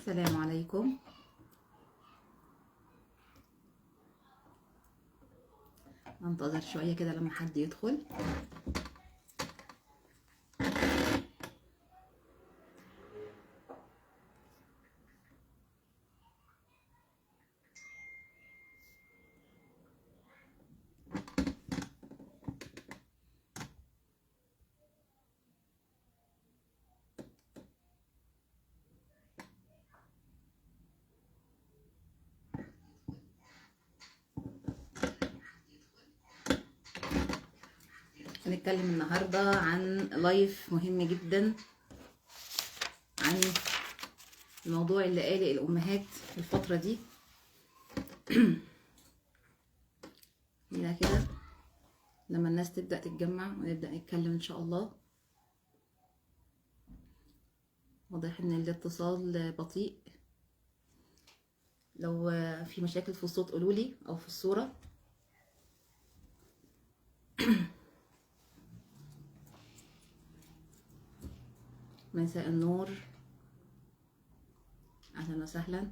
السلام عليكم. ننتظر شوية كده لما حد يدخل. هنتكلم النهاردة عن لايف مهم جدا، عن الموضوع اللي قلق الأمهات في الفترة دي. هنا كده لما الناس تبدأ تتجمع ونبدأ نتكلم إن شاء الله. واضح إن الاتصال بطيء، لو في مشاكل في الصوت قولولي أو في الصورة. مساء النور، اهلا وسهلا.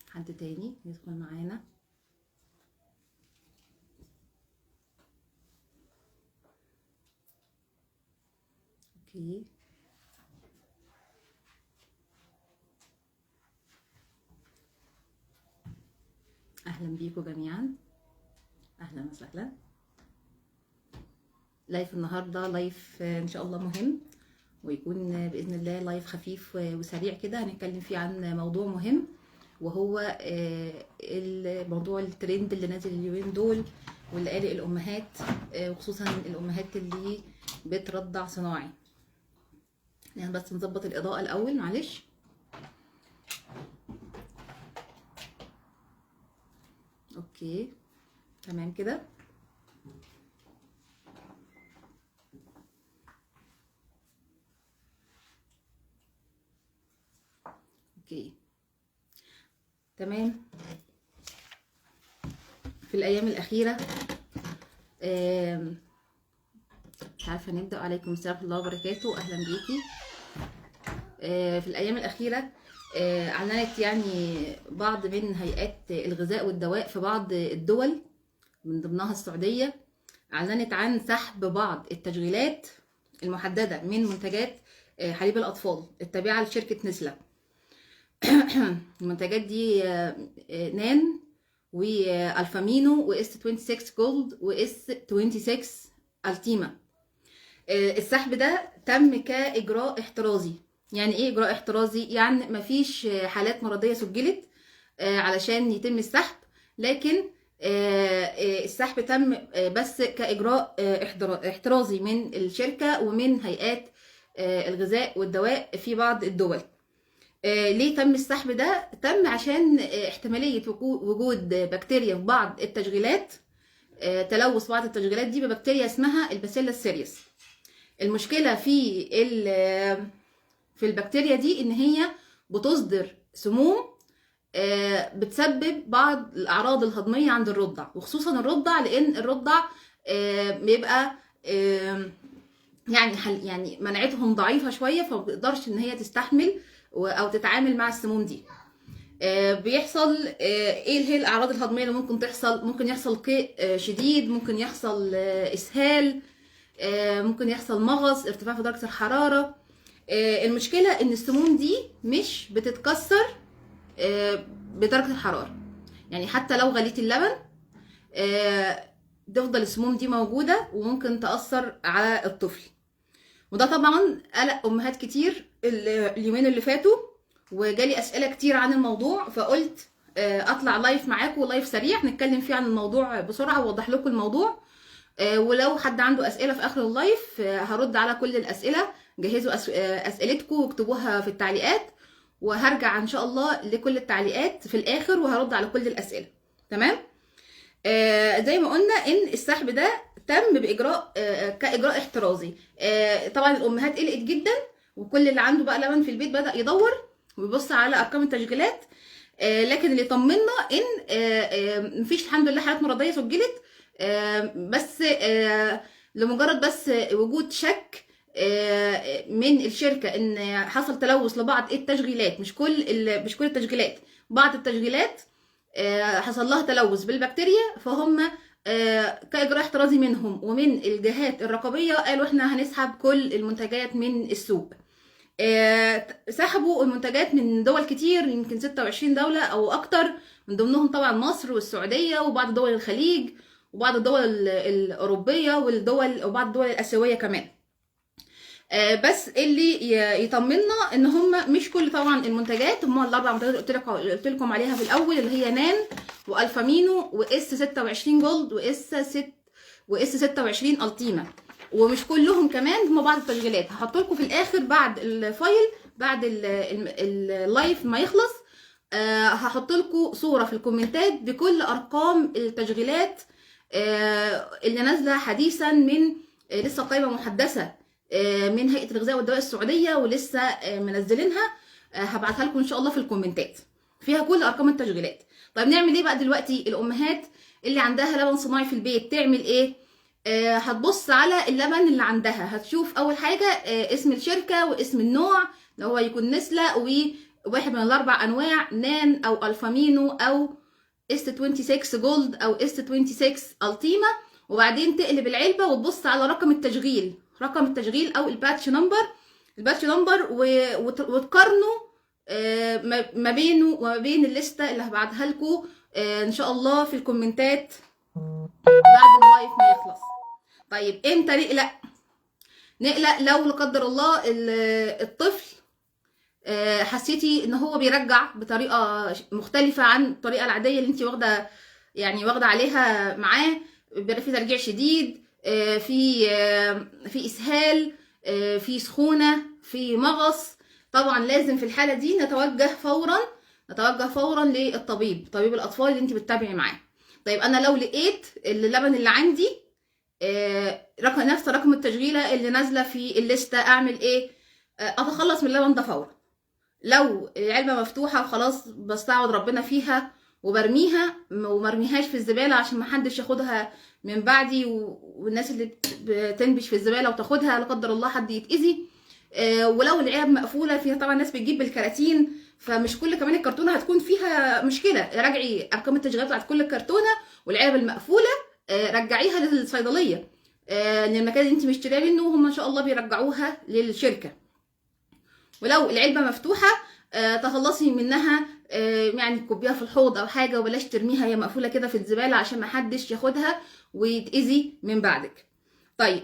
حد تاني يدخل معانا؟ اوكي، اهلا بيكم جميعا، اهلا وسهلا. لايف النهارده لايف ان شاء الله مهم، ويكون باذن الله لايف خفيف وسريع كده. هنتكلم فيه عن موضوع مهم، وهو الموضوع الترند اللي نازل اليومين دول واللي قالق الامهات، وخصوصا الامهات اللي بترضع صناعي. يعني بس نظبط الاضاءه الاول، معلش. اوكي تمام كده. اوكي تمام. في الايام الاخيره مش عارفه نبدا. عليكم السلام ورحمه الله وبركاته، اهلا بيكي. في الايام الاخيره اعلنت يعني بعض من هيئات الغذاء والدواء في بعض الدول من ضمنها السعوديه، اعلنت عن سحب بعض التشغيلات المحدده من منتجات حليب الاطفال التابعه لشركه نسله. المنتجات دي نان والفامينو واس 26 جولد واس 26 التيما. السحب ده تم كاجراء احترازي. يعني ايه اجراء احترازي؟ يعني مفيش حالات مرضيه سجلت علشان يتم السحب، لكن السحب تم بس كاجراء احترازي من الشركه ومن هيئات الغذاء والدواء في بعض الدول. ليه تم السحب ده؟ تم عشان احتماليه وجود بكتيريا في بعض التشغيلات، تلوث بعض التشغيلات دي ببكتيريا اسمها الباسيلا سيريس. المشكله في البكتيريا دي ان هي بتصدر سموم بتسبب بعض الاعراض الهضميه عند الرضع، وخصوصا الرضع، لان الرضع بيبقى يعني مناعتهم ضعيفه شويه، فما بتقدرش ان هي تستحمل او تتعامل مع السموم دي. بيحصل ايه هي الاعراض الهضميه اللي ممكن تحصل؟ ممكن يحصل قيء شديد، ممكن يحصل اسهال، ممكن يحصل مغص، ارتفاع في درجه الحراره. المشكله ان السموم دي مش بتتكسر بدرجه الحراره، يعني حتى لو غليت اللبن تفضل السموم دي موجوده وممكن تاثر على الطفل. وده طبعا قلق امهات كتير اليومين اللي فاتوا، وجالي اسئله كتير عن الموضوع، فقلت اطلع لايف معاكم، لايف سريع نتكلم فيه عن الموضوع بسرعه واوضح لكم الموضوع. ولو حد عنده اسئله في اخر اللايف هرد على كل الاسئله. جهزوا اسئلتكم واكتبوها في التعليقات، وهرجع ان شاء الله لكل التعليقات في الاخر وهرد على كل الاسئله. تمام. زي ما قلنا ان السحب ده تم باجراء كاجراء احترازي. طبعا الامهات قلقت جدا، وكل اللي عنده بقى لبن في البيت بدا يدور ويبص على ارقام التشغيلات. لكن اللي طمنا ان مفيش الحمد لله حالات مرضيه سجلت، بس لمجرد بس وجود شك من الشركه ان حصل تلوث لبعض التشغيلات، مش كل التشغيلات، بعض التشغيلات حصل لها تلوث بالبكتيريا، فهم كإجراء احترازي منهم ومن الجهات الرقابية قالوا احنا هنسحب كل المنتجات من السوق. سحبوا المنتجات من دول كتير، يمكن 26 دولة أو أكتر، من ضمنهم طبعا مصر والسعودية وبعض دول الخليج وبعض الدول الأوروبية وبعض الدول الآسيوية كمان. بس اللي يطمنا ان هم مش كل طبعا المنتجات، هم الاربع منتجات اللي قلت لكم عليها في الاول، اللي هي نان والفامينو واس 26 جولد واس 26 التيما، ومش كلهم كمان، هم بعض التشغيلات. هحط لكم في الاخر بعد الفايل، بعد اللايف ما يخلص، هحط لكم صوره في الكومنتات بكل ارقام التشغيلات اللي نازله حديثا من لسه قائمه محدثه من هيئه الغذاء والدواء السعوديه، ولسه منزلينها، هبعتها لكم ان شاء الله في الكومنتات، فيها كل ارقام التشغيلات. طيب نعمل ايه بقى دلوقتي؟ الامهات اللي عندها لبن صناعي في البيت تعمل ايه؟ هتبص على اللبن اللي عندها، هتشوف اول حاجه اسم الشركه واسم النوع، لو هو يكون نسله وواحد من الاربع انواع، نان او الفامينو او اس 26 جولد او اس 26 التيما، وبعدين تقلب العلبه وتبص على رقم التشغيل او الباتش نمبر وتقارنوا ما بينه وما بين الليسته اللي هبعتها لكم ان شاء الله في الكومنتات بعد اللايف ما يخلص. طيب امتى نقلق لو لا قدر الله الطفل حسيتي ان هو بيرجع بطريقه مختلفه عن الطريقه العاديه اللي انت واخده عليها معاه، بيبقى في ترجيع شديد، في اسهال، في سخونه، في مغص، طبعا لازم في الحاله دي نتوجه فورا للطبيب، طبيب الاطفال اللي انت بتتابعي معاه. طيب انا لو لقيت اللبن اللي عندي نفس رقم التشغيله اللي نازله في الليسته، اعمل ايه؟ اتخلص من اللبن ده فورا. لو العلبه مفتوحه وخلاص بستعوض ربنا فيها وبرميها، ومرميهاش في الزباله عشان محدش ياخدها من بعدي، والناس اللي بتنبش في الزباله وتاخدها لا قدر الله حد يتاذي. ولو العلب مقفوله، فيها طبعا ناس بتجيب بالكراتين، فمش كل كمان الكرتونه هتكون فيها مشكله، راجعي ارقام التشغيلات بتاعت كل كرتونه، والعلب المقفوله رجعيها للصيدليه، للمكان اللي انت مشتريه منه، وهم ان شاء الله بيرجعوها للشركه. ولو العلبه مفتوحه تخلصي منها، يعني تكبيها في الحوض او حاجه، وبلاش ترميها هي مقفوله كده في الزباله عشان ما حدش ياخدها ويتاذي من بعدك. طيب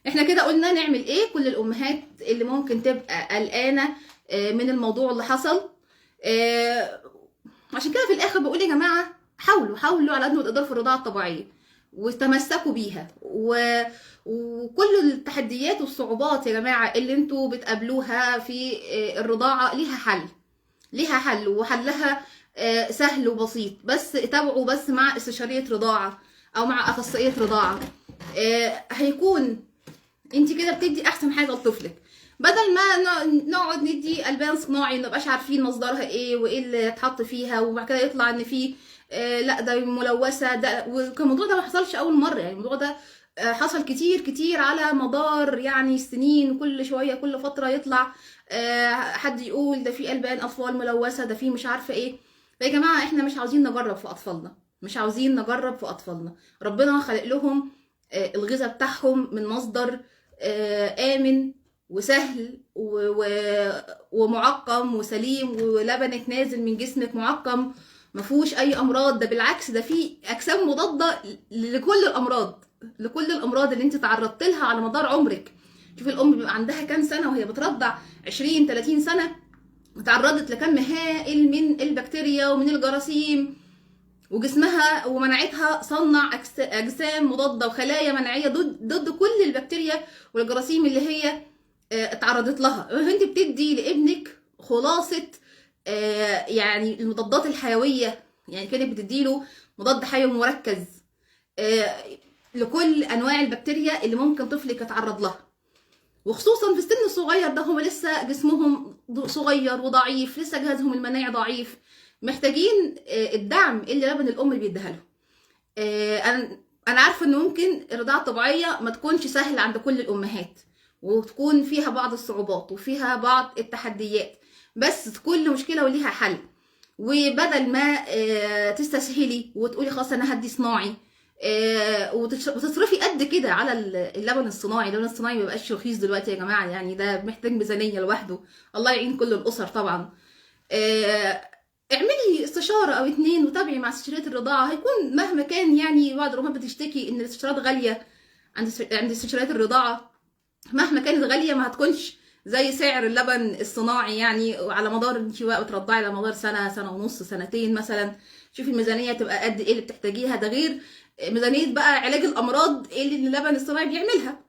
احنا كده قلنا نعمل ايه. كل الامهات اللي ممكن تبقى قلقانه من الموضوع اللي حصل، عشان كده في الاخر بقول يا جماعه حاولوا على قد ما تقدروا في الرضاعه الطبيعيه، وتمسكوا بيها، وكل التحديات والصعوبات يا جماعه اللي انتوا بتقابلوها في الرضاعه ليها حل، وحلها سهل وبسيط، بس تابعوا بس مع استشاريه رضاعه او مع اخصائيه رضاعه، هيكون انت كده بتدي احسن حاجه لطفلك، بدل ما نقعد ندي البان صناعي منبقاش عارفين مصدرها ايه وايه اللي اتحط فيها، وبعد كده يطلع ان في لا ده ملوثه. ده والموضوع ده ما حصلش اول مره، يعني الموضوع ده حصل كتير على مدار يعني سنين، وكل شويه كل فتره يطلع حد يقول ده في البان اطفال ملوثه، ده في مش عارفه ايه. فيا جماعه احنا مش عاوزين نجرب في اطفالنا، ربنا خلق لهم الغذاء بتاعهم من مصدر آمن وسهل ومعقم وسليم، ولبنك نازل من جسمك معقم مفهوش اي امراض، ده بالعكس ده فيه اجسام مضاده لكل الامراض اللي انت تعرضت لها على مدار عمرك. شوفي الام بيبقى عندها كام سنه وهي بترضع، 20 30 سنه، وتعرضت لكم هائل من البكتيريا ومن الجراثيم، وجسمها ومناعتها صنع اجسام مضاده وخلايا مناعيه ضد كل البكتيريا والجراثيم اللي هي اتعرضت لها. فانت بتدي لابنك خلاصه يعني المضادات الحيويه، يعني كده بتديله مضاد حيوي مركز لكل انواع البكتيريا اللي ممكن طفلك يتعرض لها، وخصوصا في السن الصغير ده هم لسه جسمهم صغير وضعيف، لسه جهازهم المناعي ضعيف، محتاجين الدعم اللي لبن الام بيديها له. انا عارفه ان ممكن الرضاعه الطبيعيه ما تكونش سهله عند كل الامهات، وتكون فيها بعض الصعوبات وفيها بعض التحديات، بس كل مشكله وليها حل. وبدل ما تستسهلي وتقولي خلاص انا هدي صناعي وتصرفي قد كده على اللبن الصناعي. اللبن الصناعي مبقاش رخيص دلوقتي يا جماعه، يعني ده محتاج ميزانيه لوحده. الله يعين كل الاسر طبعا. اعملي استشاره او اتنين وتابعي مع استشارات الرضاعه. هيكون مهما كان، يعني بعض الامهات بتشتكي ان الاستشارات غاليه عند استشارات الرضاعه، مهما كانت غاليه ما هتكونش زي سعر اللبن الصناعي. يعني على مدار انت بقى بترضعي على مدار سنه، سنه ونص، سنتين مثلا، شوفي الميزانيه تبقى قد ايه اللي بتحتاجيها. ده غير ميزانيه بقى علاج الامراض اللي اللبن الصناعي بيعملها.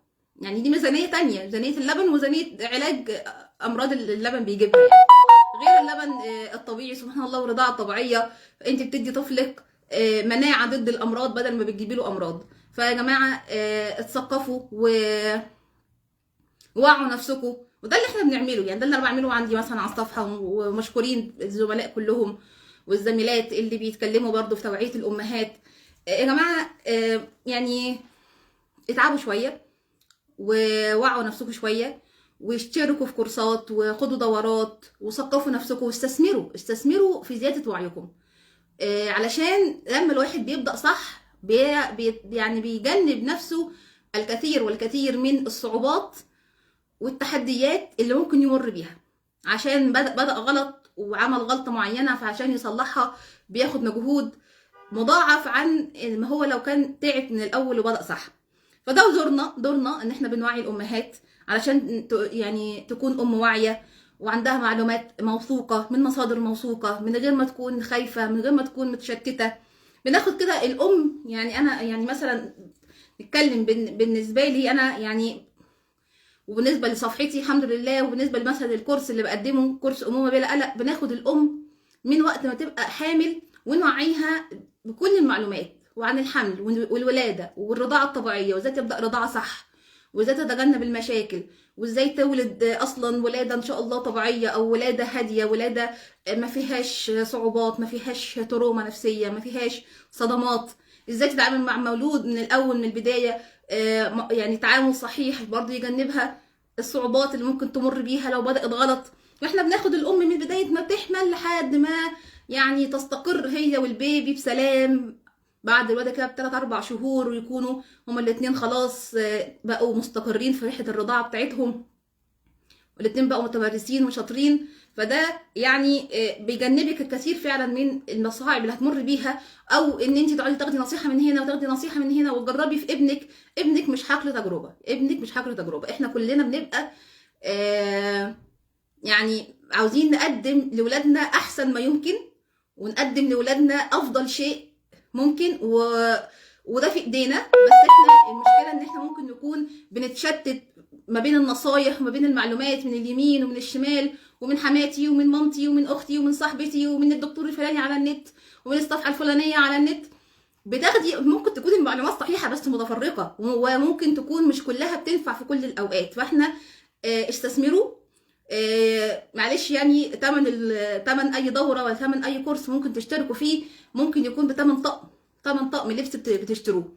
يعني دي ميزانيه تانية، ميزانيه اللبن وميزانيه علاج امراض اللبن بيجيبها يعني. غير اللبن الطبيعي سبحان الله والرضاعه الطبيعيه، انت بتدي طفلك مناعه ضد الامراض بدل ما بتجيبي له امراض. فيا جماعه اتثقفوا ووعوا نفسكم، وده اللي احنا بنعمله. يعني ده اللي انا بعمله عندي مثلا على الصفحه، ومشكورين الزملاء كلهم والزميلات اللي بيتكلموا برضو في توعيه الامهات. يا جماعه يعني اتعبوا شويه ووعوا نفسكم شويه، واشتركوا في كورسات وخدوا دورات وثقفوا نفسكم، استثمروا في زياده وعيكم. علشان لما الواحد بيبدا صح يعني بيجنب نفسه الكثير والكثير من الصعوبات والتحديات اللي ممكن يمر بيها، عشان بدأ غلط وعمل غلطة معينة، فعشان يصلحها بياخد مجهود مضاعف عن ما هو لو كان تعب من الأول وبدأ صح. فده دورنا ان احنا بنوعي الأمهات علشان يعني تكون أم واعية وعندها معلومات موثوقة من مصادر موثوقة، من غير ما تكون خايفة، من غير ما تكون متشتتة. بناخد كده الأم، يعني أنا يعني مثلا نتكلم بالنسبة لي أنا يعني، وبالنسبه لصفحتي الحمد لله، وبالنسبه مثلا الكورس اللي بقدمه كورس امومه بلا قلق، بناخد الام من وقت ما تبقى حامل ونوعيها بكل المعلومات وعن الحمل والولاده والرضاعه الطبيعيه، وازاي تبدا رضاعه صح، وازاي تتجنب المشاكل، وازاي تولد اصلا ولاده ان شاء الله طبيعيه، او ولاده هاديه، ولاده ما فيهاش صعوبات، ما فيهاش تروما نفسيه، ما فيهاش صدمات. ازاي تتعامل مع مولود من الاول من البدايه، يعني تعامل صحيح برضه يجنبها الصعوبات اللي ممكن تمر بيها لو بدأت غلط. واحنا بناخد الام من بدايه ما تحمل لحد ما يعني تستقر هي والبيبي بسلام بعد الولاده كده ب3 4 شهور، ويكونوا هما الاثنين خلاص بقوا مستقرين في رحله الرضاعه بتاعتهم، والاتنين بقوا متمرسين وشاطرين. فده يعني بيجنبك الكثير فعلا من المصاعب اللي هتمر بيها، او ان انت تقعدي تاخدي نصيحه من هنا وتاخدي نصيحه من هنا وتجربي في ابنك مش حقل تجربه. ابنك مش حقل تجربه. احنا كلنا بنبقى يعني عاوزين نقدم لاولادنا احسن ما يمكن، ونقدم لاولادنا افضل شيء ممكن، وده في ايدينا. بس احنا المشكله ان احنا ممكن نكون بنتشتت ما بين النصايح وما بين المعلومات، من اليمين ومن الشمال، ومن حماتي ومن مامتي ومن اختي ومن صاحبتي ومن الدكتور الفلاني على النت ومن الصفحه الفلانيه على النت. بتاخدي ممكن تكون المعلومات صحيحه بس متفرقه، وممكن تكون مش كلها بتنفع في كل الاوقات. فاحنا استثمروا. معلش يعني تمن اي دوره ولا تمن اي كورس ممكن تشتركوا فيه ممكن يكون بتمن طقم لبس بتشتروه،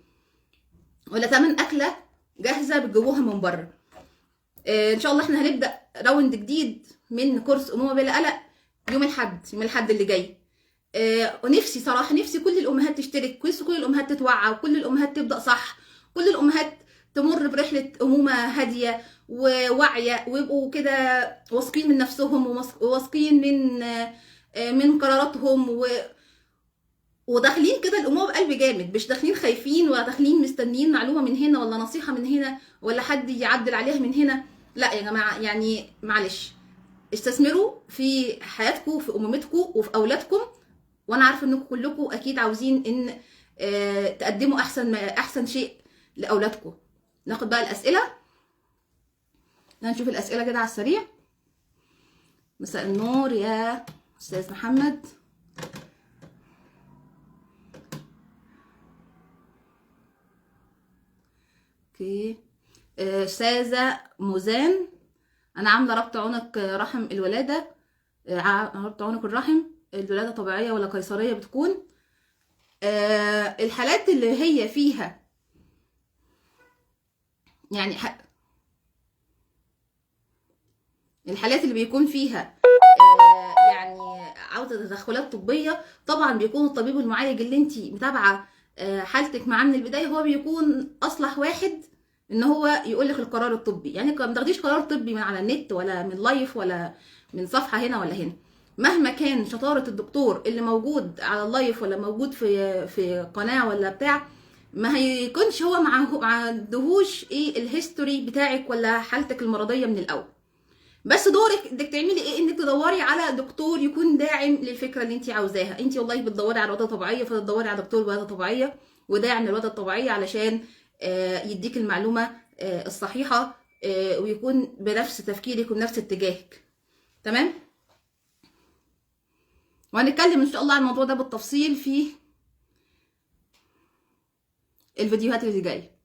ولا تمن اكله جاهزه بتجيبوها من بره. ان شاء الله احنا هنبدا راوند جديد من كورس امومه بلا قلق يوم الاحد اللي جاي. ونفسي صراحه نفسي كل الامهات تشترك، كل الامهات تتوعى، وكل الامهات تبدا صح، كل الامهات تمر برحله امومه هاديه وواعيه، ويبقوا كده واثقين من نفسهم وواثقين من قراراتهم، وداخلين كده الامومه بقلب جامد، مش داخلين خايفين ولا داخلين مستنيين معلومه من هنا ولا نصيحه من هنا ولا حد يعدل عليها من هنا. لا يا جماعه يعني معلش، استثمروا في حياتكم وفي امومتكم وفي اولادكم. وانا عارفه انكم كلكم اكيد عاوزين ان تقدموا احسن شيء لاولادكم. ناخد بقى الاسئله، نشوف الاسئله كده على السريع. مساء النور يا استاذ محمد. اوكي. استاذه موزان، انا عامله ربط عنق رحم الولاده، ربط عنق الرحم، الولاده طبيعيه ولا قيصريه بتكون. الحالات اللي هي فيها يعني الحالات اللي بيكون فيها يعني عاوزه تدخلات طبيه، طبعا بيكون الطبيب المعالج اللي انت متابعه حالتك معاه من البدايه هو بيكون اصلح واحد ان هو يقول لك القرار الطبي. يعني ما تاخديش قرار طبي من على النت ولا من لايف ولا من صفحه هنا ولا هنا. مهما كان شطاره الدكتور اللي موجود على اللايف ولا موجود في قناه ولا بتاع، ما هيكونش هو ما عندهوش ايه الهيستوري بتاعك ولا حالتك المرضيه من الاول. بس دورك انك تعملي ايه؟ انك تدوري على دكتور يكون داعم للفكره اللي انت عاوزاها. انت والله بتدوري على ولاده طبيعيه، فتدوري على دكتور ولاده طبيعيه وداعم للولاده الطبيعيه علشان يديك المعلومه الصحيحه، ويكون بنفس تفكيرك ونفس اتجاهك. تمام. وهنتكلم ان شاء الله عن الموضوع ده بالتفصيل في الفيديوهات اللي جايه.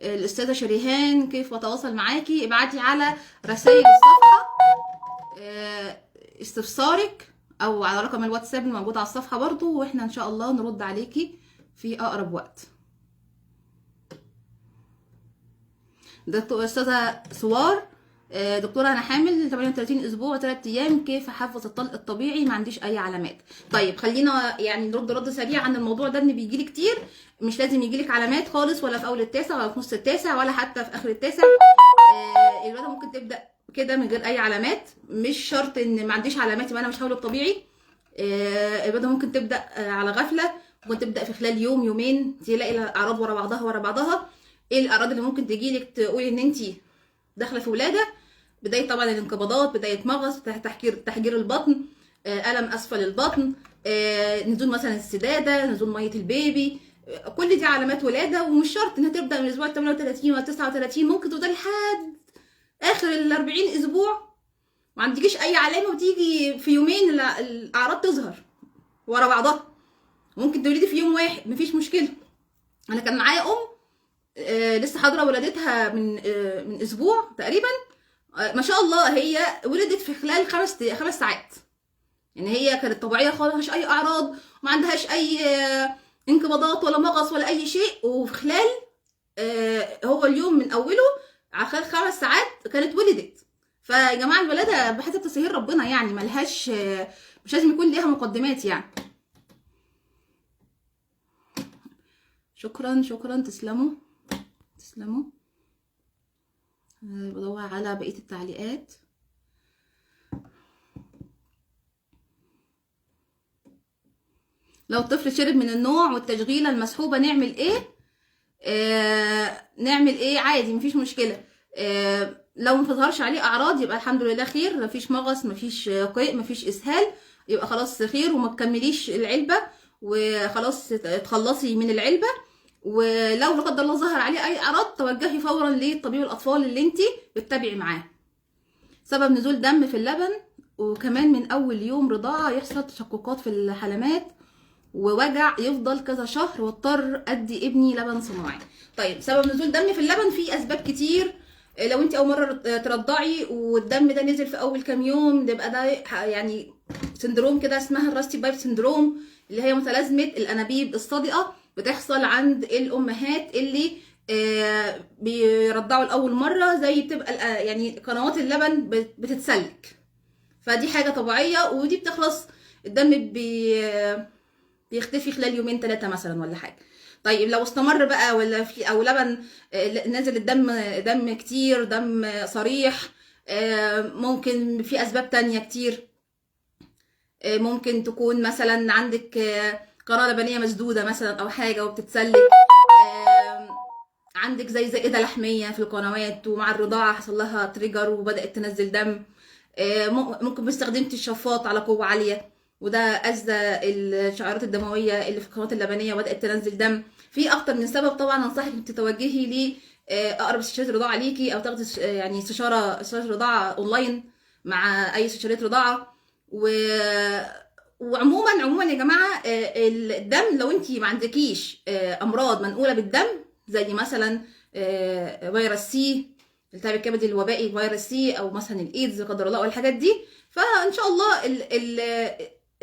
الاستاذه شريهان، كيف اتواصل معاكي؟ ابعتي على رسائل الصفحه استفسارك او على رقم الواتساب الموجود على الصفحه برضو، واحنا ان شاء الله نرد عليكي في اقرب وقت. دكتور استاذه سوار، دكتوره انا حامل 38 اسبوع و3 ايام، كيف احفظ الطلق الطبيعي؟ ما عنديش اي علامات. طيب خلينا يعني نرد رد سريع عن الموضوع ده، ان بيجيلي كتير. مش لازم يجيلك علامات خالص، ولا في اول التاسع ولا في نص التاسع ولا حتى في اخر التاسع. الولاده ممكن تبدا كده من غير اي علامات. مش شرط ان ما عنديش علامات يبقى انا مش هولد طبيعي. الولاده ممكن تبدا على غفله، ممكن تبدا في خلال يوم يومين تلاقي الاعراض ورا بعضها ورا بعضها. ايه الاعراض اللي ممكن تجيلك تقولي ان انت داخله في ولاده؟ بدايه طبعا الانقباضات، بدايه مغص، تحجير البطن، الم اسفل البطن، نزول مثلا السداده، نزول ميه البيبي. كل دي علامات ولاده، ومش شرط انها تبدا من الاسبوع 38 ولا 39. ممكن تفضلي لحد اخر ال 40 اسبوع ما عندكيش اي علامه، وتيجي في يومين الاعراض تظهر ورا بعضها. ممكن تولدي في يوم واحد، مفيش مشكله. انا كان معايا لسه حاضره ولادتها من اسبوع تقريبا. ما شاء الله هي ولدت في خلال 5 ساعات. يعني هي كانت طبيعيه خالص، ما عندهاش اي اعراض وما عندهاش اي انقباضات ولا مغص ولا اي شيء. وفي خلال هو اليوم من اوله على خلال 5 ساعات كانت ولدت. فيا جماعه الولاده بحسب تسهيل ربنا، يعني ملهاش مش لازم يكون ليها مقدمات يعني. شكرا شكرا، تسلموا تسلموا. بدور على بقيه التعليقات. لو الطفل شرب من النوع والتشغيله المسحوبه نعمل ايه؟ نعمل ايه؟ عادي مفيش مشكله. لو ما تظهرش عليه اعراض يبقى الحمد لله خير، مفيش مغص، مفيش قيء، مفيش اسهال، يبقى خلاص خير. وما تكمليش العلبه وخلاص تخلصي من العلبه. ولو لا قدر الله ظهر عليه اي اعراض توجهي فورا لطبيب الاطفال اللي انت بتتابعي معاه. سبب نزول دم في اللبن، وكمان من اول يوم رضاعه يحصل تشققات في الحلمات ووجع يفضل كذا شهر، واضطر ادي ابني لبن صناعي. طيب سبب نزول دم في اللبن في اسباب كتير. لو انت اول مره ترضعي والدم ده نزل في اول كام يوم، ده يبقى ده يعني سندروم كده اسمها الراستي بايب سندروم، اللي هي متلازمه الانابيب الصادئه بتحصل عند الامهات اللي بيرضعوا لاول مره. زي بتبقى يعني قنوات اللبن بتتسلك، فدي حاجه طبيعيه ودي بتخلص. الدم بيختفي خلال يومين 3 مثلا ولا حاجه. طيب لو استمر بقى ولا في او لبن نازل الدم دم كتير، دم صريح، ممكن في اسباب تانية كتير. ممكن تكون مثلا عندك قناه لبنيه مسدوده مثلا او حاجه وبتتسلك. عندك زي زائده لحميه في القنوات، ومع الرضاعه حصل لها تريجر وبدات تنزل دم. ممكن استخدمت الشفاط على قوه عاليه وده اذى الشعيرات الدمويه اللي في القنوات اللبنيه وبدات تنزل دم. في اكتر من سبب. طبعا انصحك انك تتوجهي ل اقرب استشارة رضاعه ليكي، او تاخدي يعني استشاره رضاعه اونلاين مع اي استشارة رضاعه. وعموما يا جماعه الدم لو انت ما عندكيش امراض منقوله بالدم زي مثلا فيروس سي، التهاب الكبد الوبائي فيروس سي، او مثلا الايدز لا قدر الله، او الحاجات دي، فان شاء الله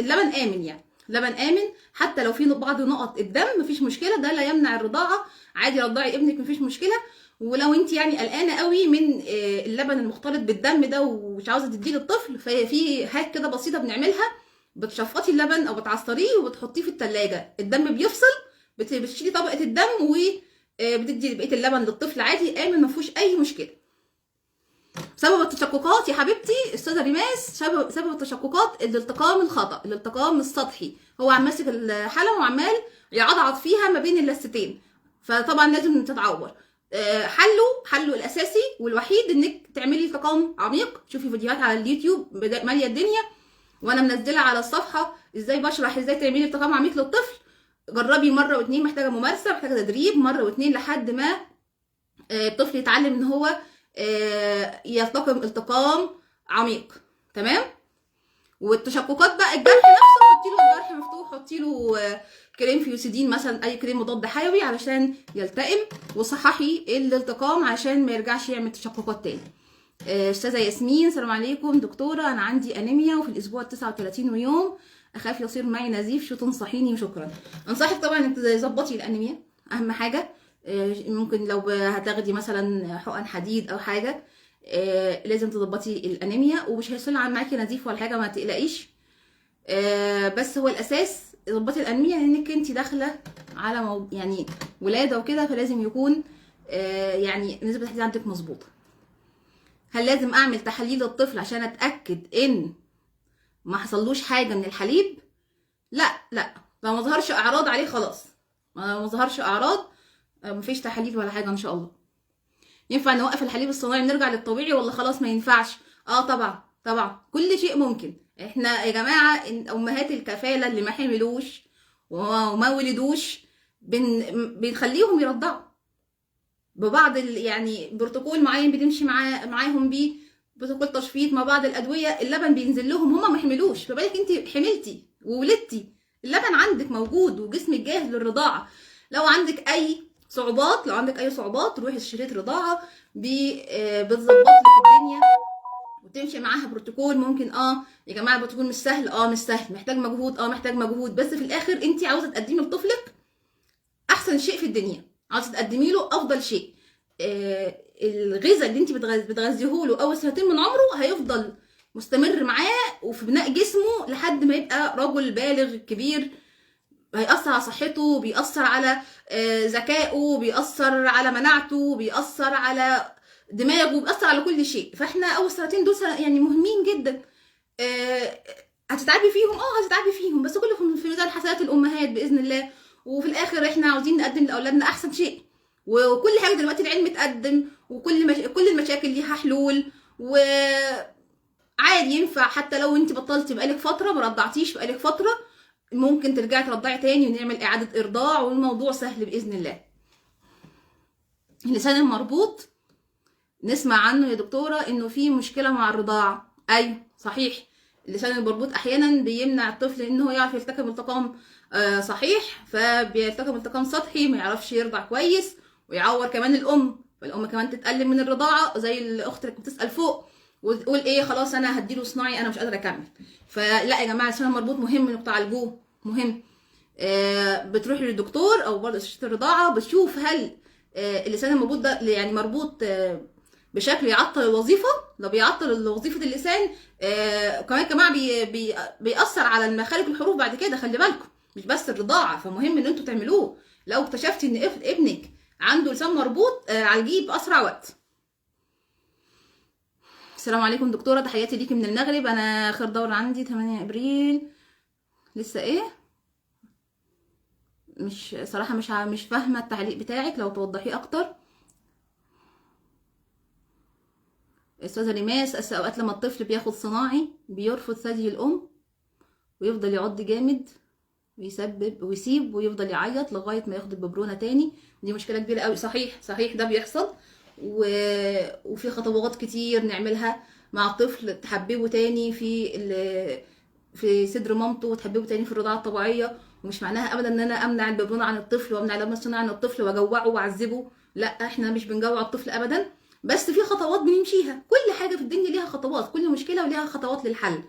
اللبن امن. يعني لبن امن، حتى لو في بعض نقط الدم مفيش مشكله، ده لا يمنع الرضاعه، عادي رضعي ابنك مفيش مشكله. ولو انت يعني قلقانه قوي من اللبن المختلط بالدم ده ومش عاوزه تديه للطفل، ففي هاك كده بسيطه بنعملها، بتشفطي اللبن او بتعصريه وبتحطيه في التلاجة، الدم بيفصل، بتشيلي طبقه الدم وبتدي بقيه اللبن للطفل عادي امن، مفيهوش اي مشكله. سبب التشققات يا حبيبتي استاذه ريماس، سبب التشققات الالتقام الخطا، الالتقام السطحي، هو عم ماسك الحلم وعمال يعضعض فيها ما بين اللثتين، فطبعا لازم تتعور. حله الاساسي والوحيد انك تعملي التقام عميق. شوفي فيديوهات على اليوتيوب ماليه الدنيا، وانا منزله على الصفحه ازاي بشرح ازاي تعملي التقام عميق للطفل. جربي مره واتنين، محتاجه ممارسه، محتاجه تدريب مره واتنين لحد ما الطفل يتعلم ان هو يلتقم التقام عميق. تمام. والتشققات بقى، الجرح نفسه حطي له الجرح مفتوح، حطي له كريم فيوسيدين مثلا، اي كريم مضاد حيوي علشان يلتئم، وصححي الالتقام عشان ما يرجعش يعمل تشققات تاني. استاذه ياسمين، السلام عليكم دكتوره، انا عندي انيميا وفي الاسبوع 39 يوم اخاف يصير معي نزيف، شو تنصحيني؟ وشكرا. انصحك طبعا انك تظبطي الانيميا، اهم حاجه. ممكن لو هتاخدي مثلا حقن حديد او حاجه، لازم تظبطي الانيميا، ومش هيحصل معاكي نزيف ولا حاجه، ما تقلقيش. بس هو الاساس ظبطي الانيميا، لانك انت داخله على يعني ولاده وكده، فلازم يكون يعني نسبه الحديد عندك مظبوطه. هل لازم اعمل تحاليل للطفل عشان اتاكد ان ما حصلوش حاجه من الحليب؟ لا، لو ما ظهرش اعراض عليه خلاص، ما ظهرش اعراض مفيش تحاليل ولا حاجه ان شاء الله. ينفع نوقف الحليب الصناعي ونرجع للطبيعي ولا خلاص ما ينفعش؟ طبعا كل شيء ممكن. احنا يا جماعه امهات الكفاله اللي ما حملوش وما ولدوش بنخليهم يرضعوا ببعض يعني بروتوكول معين بنمشي معاهم بيه، بروتوكول تشفيط مع بعض الادويه، اللبن بينزل لهم، هما ما حملوش، فبالك انت حملتي وولدتي، اللبن عندك موجود وجسمك جاهز للرضاعه. لو عندك اي صعوبات روحي شريط رضاعه، بتظبط لك الدنيا وتمشي معاها بروتوكول. ممكن يا جماعه البروتوكول مش سهل، مش سهل، محتاج مجهود، بس في الاخر انت عاوزه تقدمي لطفلك احسن شيء في الدنيا، عاوزه تقدمي له افضل شيء. الغذاء اللي انت بتغذيه له اول سنتين من عمره هيفضل مستمر معاه وفي بناء جسمه لحد ما يبقى رجل بالغ كبير، هيأثر على صحته، بيأثر على ذكائه، بيأثر على مناعته، بيأثر على دماغه، بيأثر على كل شيء. فاحنا اول سنتين دول يعني مهمين جدا. هتتعبي فيهم بس كله في ميزان حسنات الامهات باذن الله. وفي الاخر احنا عاوزين نقدم لاولادنا احسن شيء، وكل حاجه دلوقتي العلم اتقدم، كل المشاكل ليها حلول، وعادي ينفع حتى لو انت بطلتي بقالك فتره، ما رضعتيش بقالك فتره، ممكن ترجعي ترضعي تاني ونعمل اعاده ارضاع، والموضوع سهل باذن الله. اللسان المربوط نسمع عنه يا دكتوره انه في مشكله مع الرضاعه. ايوه صحيح، اللسان المربوط احيانا بيمنع الطفل ان هو يعرف يلتقم التقام صحيح، فبيلتقم التقام سطحي، ما يعرفش يرضع كويس، ويعور كمان فالام كمان تتألم من الرضاعه، زي الاخت اللي بتسال فوق وتقول ايه خلاص انا هديله صناعي انا مش قادره اكمل. فلا يا جماعه، اللسان المربوط مهم انكم تعالجوه، مهم. بتروحي للدكتور او برضه استشاره الرضاعه، بتشوف هل اللسان المربوط ده يعني مربوط بشكل يعطل الوظيفه. لو بيعطل وظيفه اللسان كمان كمان بيأثر على مخارج الحروف بعد كده، خلي بالكم، مش بس الرضاعه، فمهم ان انتوا تعملوه. لو اكتشفتي ان ابنك عنده لسان مربوط عالجيه باسرع وقت. السلام عليكم دكتوره، تحياتي ليكي من المغرب، انا اخر دوره عندي 8 ابريل. لسه ايه؟ مش صراحه مش فاهمه التعليق بتاعك، لو توضحيه اكتر. استاذه ريماس، اوقات لما الطفل بياخد صناعي بيرفض ثدي الام ويفضل يعض جامد ويسيب ويفضل يعيط لغايه ما ياخد الببرونه تاني، دي مشكله كبيره قوي. صحيح ده بيحصل، وفي خطوات كتير نعملها مع الطفل تحببه تاني في في صدر مامته وتحببه تاني في الرضاعه الطبيعيه. ومش معناها ابدا ان انا امنع الببرونه عن الطفل وامنع اللبن الصناعي عن الطفل واجوعه واعذبه، لا احنا مش بنجوع الطفل ابدا، بس في خطوات بنمشيها. كل حاجه في الدنيا ليها خطوات، كل مشكله وليها خطوات للحل.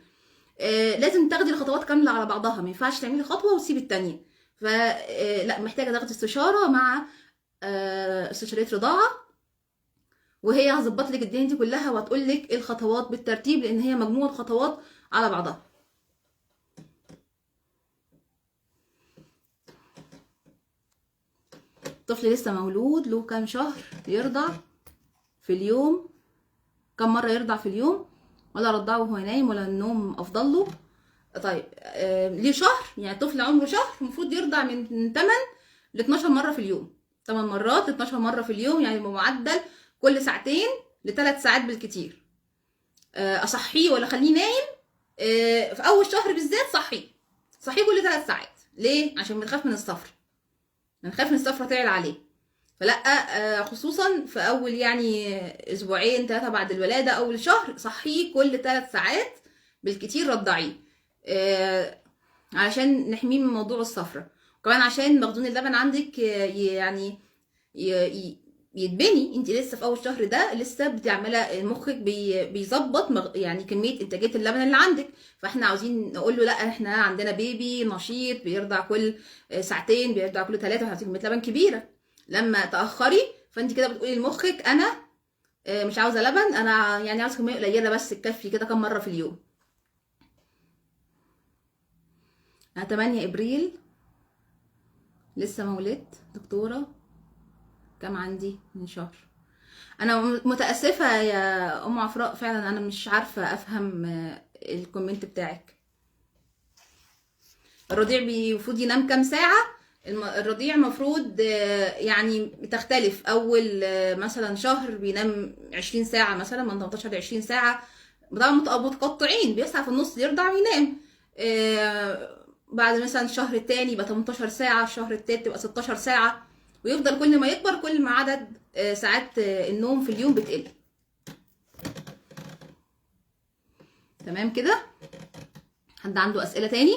لازم تاخدي الخطوات كامله على بعضها، ما ينفعش تعملي خطوه وتسيبي التانيه. فلا محتاجه تاخدي استشاره مع استشاريه رضاعه، وهي هظبط لك الدنيا دي كلها وهتقول لك ايه الخطوات بالترتيب، لان هي مجموعه خطوات على بعضها. طفل لسه مولود له كام شهر يرضع في اليوم؟ كم مره يرضع في اليوم؟ ولا رضعه وهو نايم ولا النوم افضل له؟ طيب ليه شهر، يعني طفل عمره شهر المفروض يرضع من 8 ل 12 مره في اليوم. 8 مرات 12 مره في اليوم، يعني بمعدل كل ساعتين ل3 ساعات بالكتير. اصحيه ولا اخليه نايم؟ في اول شهر بالذات صحيه كل 3 ساعات. ليه؟ عشان بنخاف من الصفر، بنخاف من الصفرة تعلى عليه. فلا خصوصا في اول يعني اسبوعين 3 بعد الولاده، اول شهر صحيه كل 3 ساعات بالكتير، رضعيه علشان نحميه من موضوع الصفرة. وكمان عشان مخزون اللبن عندك يعني يتبني. انت لسه في اول شهر ده لسه بتعملها، مخك بيظبط يعني كميه انتاجيه اللبن اللي عندك. فاحنا عاوزين نقول له لا، احنا عندنا بيبي نشيط بيرضع كل ساعتين، بيرضع كل 3، وهتعطي كميه لبن كبيره. لما تاخري فانت كده بتقولي لمخك انا مش عاوزه لبن، انا يعني عاوزه كميه قليله بس تكفي كده كم مره في اليوم. 8 ابريل لسه مولدت دكتوره، كام عندي من شهر؟ انا متاسفه يا ام عفراء، فعلا انا مش عارفه افهم الكومنت بتاعك. الرضيع المفروض ينام كام ساعه؟ الرضيع المفروض يعني بتختلف. اول مثلا شهر بينام 20 ساعه مثلا، من 18 ل 20 ساعه. طبعا متقطعين، بيسعى في النص يرضع وينام. بعد مثلا الشهر التاني يبقى 18 ساعه، الشهر التالت تبقى 16 ساعه، ويفضل كل ما يكبر كل ما عدد ساعات النوم في اليوم بتقل. تمام كده؟ حد عنده اسئله تاني؟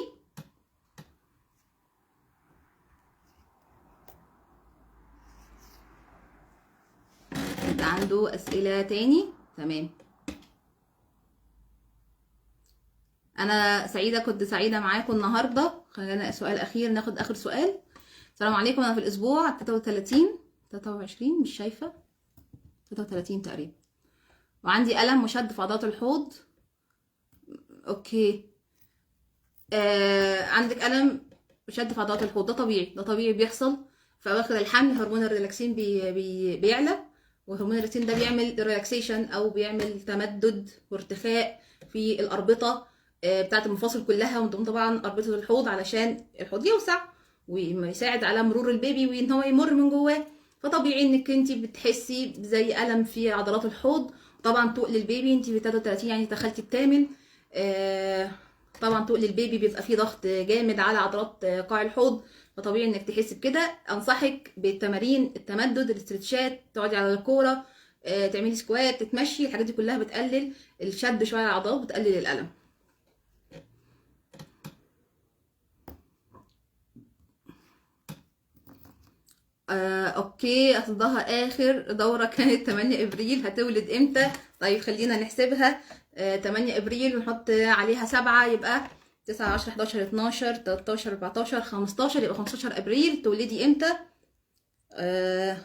حد عنده اسئله تاني؟ تمام. انا سعيده، كنت سعيده معاكم النهارده. خلينا سؤال اخير، ناخد اخر سؤال. السلام عليكم، انا في الاسبوع 33 23 مش شايفه، 33 تقريبا، وعندي الم وشد في عضلات الحوض. اوكي، عندك الم وشد في عضلات الحوض، ده طبيعي، ده طبيعي بيحصل في اواخر الحمل. هرمون الريلاكسين بيعلى، وهرمون الريلاكسين ده بيعمل ريلاكسيشن او بيعمل تمدد وارتخاء في الاربطه بتاعه المفاصل كلها، ومن ضمن طبعا اربطه الحوض علشان الحوض يوسع ويساعد على مرور البيبي وان هو يمر من جواه. فطبيعي انك انت بتحسي زي الم في عضلات الحوض. طبعا تقل البيبي، انت في 33 يعني دخلتي الثامن. طبعا تقل البيبي بيبقى فيه ضغط جامد على عضلات قاع الحوض، فطبيعي انك تحس بكده. انصحك بالتمارين التمدد، الاسترتشات، تقعدي على الكوره، تعملي سكوات، تتمشي. الحاجات دي كلها بتقلل الشد شويه على العضلات، بتقلل الالم. اوكي، قصدها اخر دوره كانت 8 ابريل، هتولد امتى؟ طيب خلينا نحسبها. 8 ابريل ونحط عليها 7، يبقى 9 10 11 12 13 14 15، يبقى 15 ابريل. تولدي امتى؟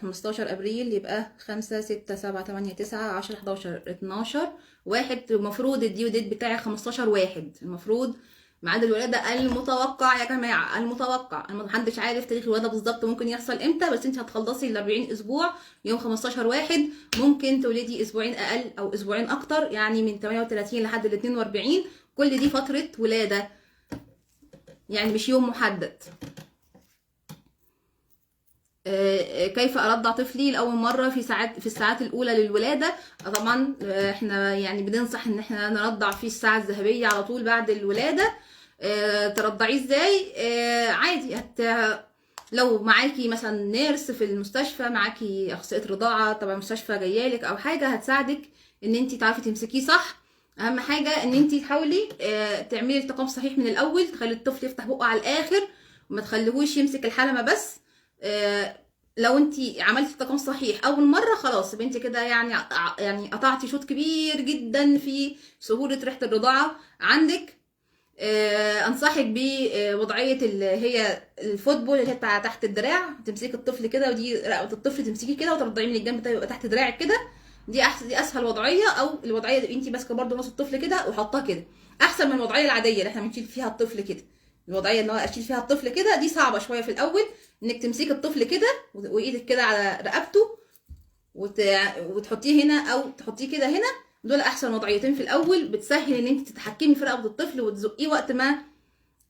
15 ابريل، يبقى 5 6 7 8 9 10 11 12 1. المفروض الديو ديت بتاعي 15 1، المفروض ميعاد الولاده المتوقع يا جماعه، المتوقع. محدش عارف تاريخ الولاده بالظبط ممكن يحصل امتى، بس انت هتخلصي ال 40 اسبوع يوم 15 1. ممكن تولدي اسبوعين اقل او اسبوعين اكتر، يعني من 38 لحد ال 42. كل دي فتره ولاده، يعني مش يوم محدد. كيف ارضع طفلي لاول مره في الساعات الاولى للولاده؟ طبعا احنا يعني بننصح ان احنا نرضع في الساعه الذهبيه على طول بعد الولاده. ترضعيه ازاي؟ عادي، لو معاكي مثلا نيرس في المستشفى، معاكي اخصائيه رضاعه طبعا المستشفى جايالك او حاجه، هتساعدك ان انت تعرفي تمسكيه صح اهم حاجه ان انت تحاولي تعملي التقام صحيح من الاول، تخلي الطفل يفتح بقه على الاخر وما تخليهوش يمسك الحلمه بس. لو انت عملتي التقام صحيح اول مره خلاص يبقى انت كده يعني يعني قطعتي شوط كبير جدا في سهوله ريحه الرضاعه عندك. انصحك بوضعيه اللي هي الفوتبول اللي هي بتاع تحت الدراع، تمسكي الطفل كده، ودي رقبه الطفل تمسكيه كده وترضعيه من الجنب ده يبقى تحت دراعك كده. دي احسن، دي اسهل وضعيه. او الوضعيه اللي انت ماسكه برده راس الطفل كده وحطاه كده، احسن من الوضعيه العاديه اللي احنا بنشيل فيها الطفل كده. الوضعيه اللي هو اشيل فيها الطفل كده دي صعبه شويه في الاول، انك تمسكي الطفل كده وايدك كده على رقبته وتحطيه هنا او تحطيه كده هنا. دول احسن وضعيتين في الاول، بتسهل ان انت تتحكمي في رقبه الطفل وتزقيه وقت ما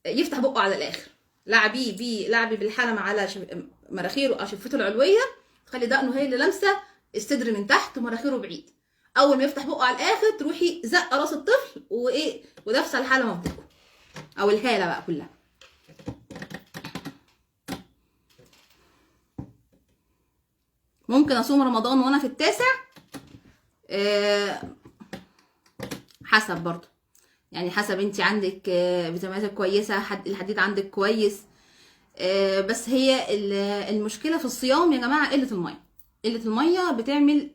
يفتح بقه على الاخر. لعبي بالحلمه على مناخيره او شفته العلويه، تخلي دقنه هي اللي لامسه الصدر من تحت ومناخيره بعيد. اول ما يفتح بقه على الاخر تروحي زقه راس الطفل وايه ودافسه الحلمه بتاعته او الهاله بقى كلها. ممكن اصوم رمضان وانا في التاسع، حسب برضه، يعني حسب انت عندك فيتامينات كويسه، الحديد عندك كويس. بس هي المشكله في الصيام يا جماعه قله الميه. قله الميه بتعمل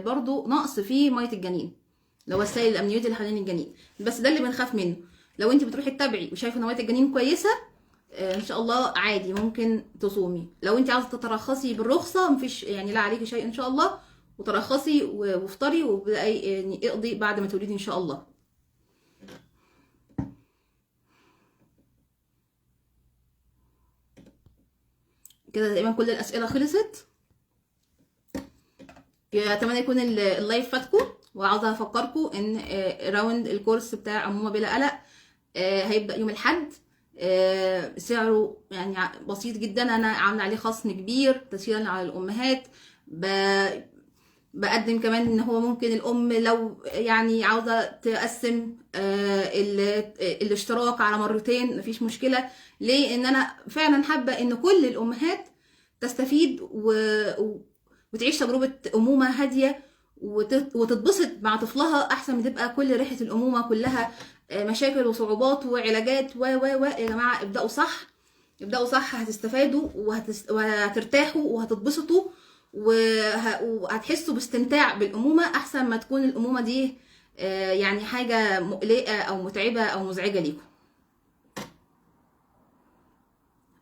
برضو نقص في ميه الجنين، اللي هو السائل الامنيوتي اللي حوالين الجنين. بس ده اللي بنخاف منه. لو انت بتروحي تتابعي وشايفه ان ميه الجنين كويسه ان شاء الله عادي ممكن تصومي. لو انت عاوزه تترخصي بالرخصه مفيش يعني لا عليكي شيء ان شاء الله، وترخصي وافطري يعني اقضي بعد ما تولدي ان شاء الله. كده تقريبا كل الاسئله خلصت. اتمنى يكون اللايف فاتكم، وعاوزه افكركم ان راوند الكورس بتاع امومه بلا قلق هيبدا يوم الاحد. سعره يعني بسيط جدا، انا عامله عليه خصم كبير تسهيلا على الامهات. بقدم كمان ان هو ممكن الام لو يعني عاوزه تقسم الاشتراك على مرتين مفيش مشكله. ليه؟ ان انا فعلا حابه ان كل الامهات تستفيد وتعيش تجربه امومه هاديه وتتبسط مع طفلها، احسن ما تبقى كل رحله الامومه كلها مشاكل وصعوبات وعلاجات يا جماعه ابداوا صح، ابداوا صح، هتستفادوا وهترتاحوا وهتتبسطوا وهتحسوا باستمتاع بالامومه، احسن ما تكون الامومه دي يعني حاجه مقلقه او متعبه او مزعجه ليكم.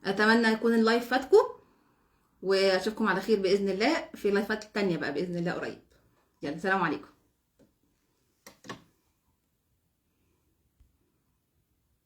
اتمنى يكون اللايف فاتكم، واشوفكم على خير باذن الله في لايفات تانية بقى باذن الله قريب. يلا سلام عليكم.